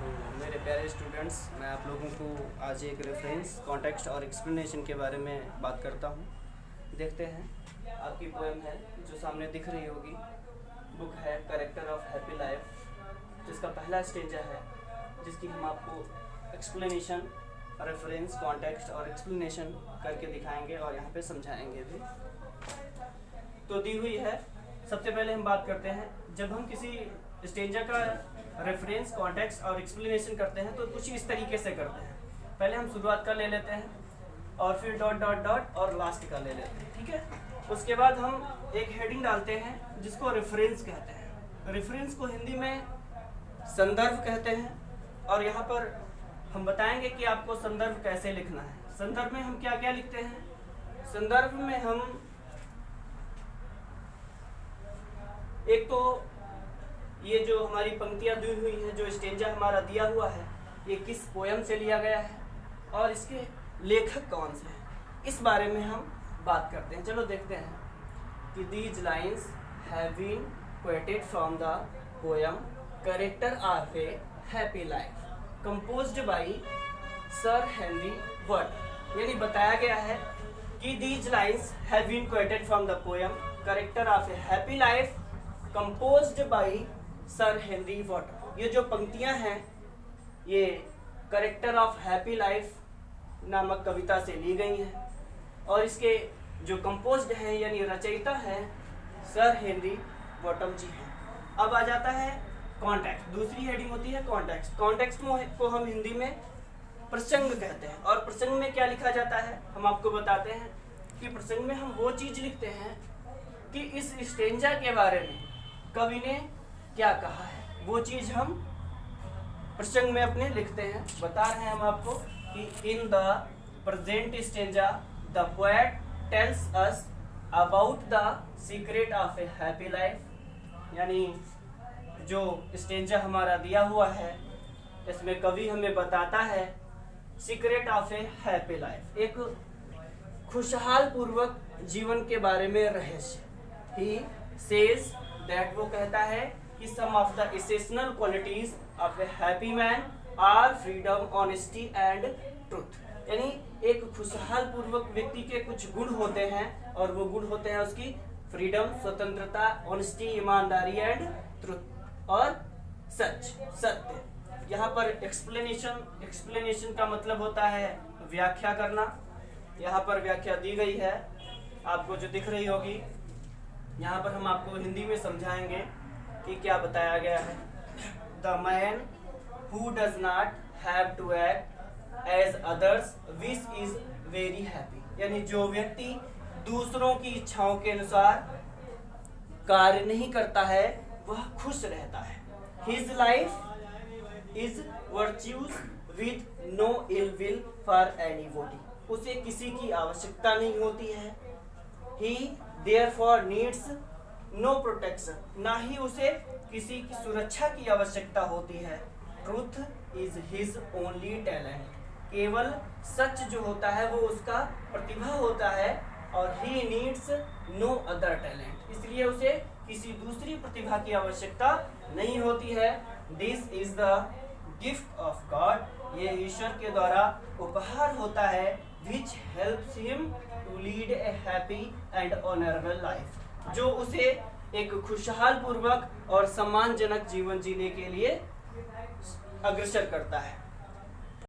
मेरे प्यारे स्टूडेंट्स, मैं आप लोगों को आज एक रेफरेंस, कॉन्टेक्स्ट और एक्सप्लेनेशन के बारे में बात करता हूँ। देखते हैं, आपकी पोएम है जो सामने दिख रही होगी, बुक है कैरेक्टर ऑफ हैप्पी लाइफ, जिसका पहला स्टेंजा है, जिसकी हम आपको एक्सप्लेनेशन, रेफरेंस, कॉन्टेक्स्ट और एक्सप्लेनेशन करके दिखाएंगे और यहाँ पे समझाएंगे भी। तो दी हुई है। सबसे पहले हम बात करते हैं, जब हम किसी स्टेंजा का रेफरेंस, कॉन्टेक्स्ट और एक्सप्लेनेशन करते हैं तो कुछ इस तरीके से करते हैं। पहले हम शुरुआत का ले लेते हैं और फिर डॉट डॉट डॉट और लास्ट का ले लेते हैं, ठीक है। उसके बाद हम एक हेडिंग डालते हैं जिसको रेफरेंस कहते हैं। रेफरेंस को हिंदी में संदर्भ कहते हैं और यहाँ पर हम बताएंगे कि आपको संदर्भ कैसे लिखना है। संदर्भ में हम क्या क्या लिखते हैं? संदर्भ में हम एक तो ये जो हमारी पंक्तियां दी हुई हैं, जो स्टेंजा हमारा दिया हुआ है, ये किस पोयम से लिया गया है और इसके लेखक कौन से हैं, इस बारे में हम बात करते हैं। चलो देखते हैं कि these lines have been quoted from the poem Character of a Happy Life composed by Sir Henry Watt. यानी बताया गया है कि these lines have been quoted from the poem Character of a Happy Life composed by Sir Henry Watt. ये जो पंक्तियां हैं ये कैरेक्टर ऑफ हैप्पी लाइफ नामक कविता से ली गई हैं और इसके जो कंपोज्ड हैं यानी रचयिता हैं सर हेनरी वॉटम जी हैं। अब आ जाता है कॉन्टेक्स्ट। दूसरी हेडिंग होती है कॉन्टेक्स्ट। कॉन्टेक्स्ट को हम हिंदी में प्रसंग कहते हैं और प्रसंग में क्या लिखा जाता है हम आपको बताते हैं कि प्रसंग में हम वो चीज लिखते हैं कि इस स्टेंजा के बारे में कवि ने क्या कहा है, वो चीज हम प्रसंग में अपने लिखते हैं। बता रहे हैं हम आपको कि in the present stanza the poet tells us about the secret of a Happy life. यानी जो स्टेंजा हमारा दिया हुआ है इसमें कवि हमें बताता है secret of a Happy life, एक खुशहाल पूर्वक जीवन के बारे में रहस्य। ही सेज दैट, वो कहता है कि some of the essential qualities of a happy man are freedom, honesty and truth. यानी एक खुशहाल पूर्वक व्यक्ति के कुछ गुण होते हैं और वो गुण होते हैं उसकी फ्रीडम, स्वतंत्रता, ऑनेस्टी, ईमानदारी एंड ट्रुथ और सच, सत्य। यहाँ पर एक्सप्लेनेशन का मतलब होता है व्याख्या करना। यहाँ पर व्याख्या दी गई है आपको जो दिख रही होगी। यहाँ पर हम आपको हिंदी में समझाएंगे कि क्या बताया गया है। The man who does not have to act as others wish is very happy. यानी जो व्यक्ति दूसरों की इच्छाओं के अनुसार कार्य नहीं करता है वह खुश रहता है। His life is virtues with no ill will for anybody. उसे किसी की आवश्यकता नहीं होती है। ही therefore needs no protection, ना ही उसे किसी की सुरक्षा की आवश्यकता होती है। Truth is his only talent, केवल सच जो होता है वो उसका प्रतिभा होता है और he needs no other talent, इसलिए उसे किसी दूसरी प्रतिभा की आवश्यकता नहीं होती है। This is the gift of God, ये ईश्वर के द्वारा उपहार होता है which helps him to lead a happy and honorable life, जो उसे एक खुशहाल पूर्वक और सम्मानजनक जीवन जीने के लिए अग्रसर करता है।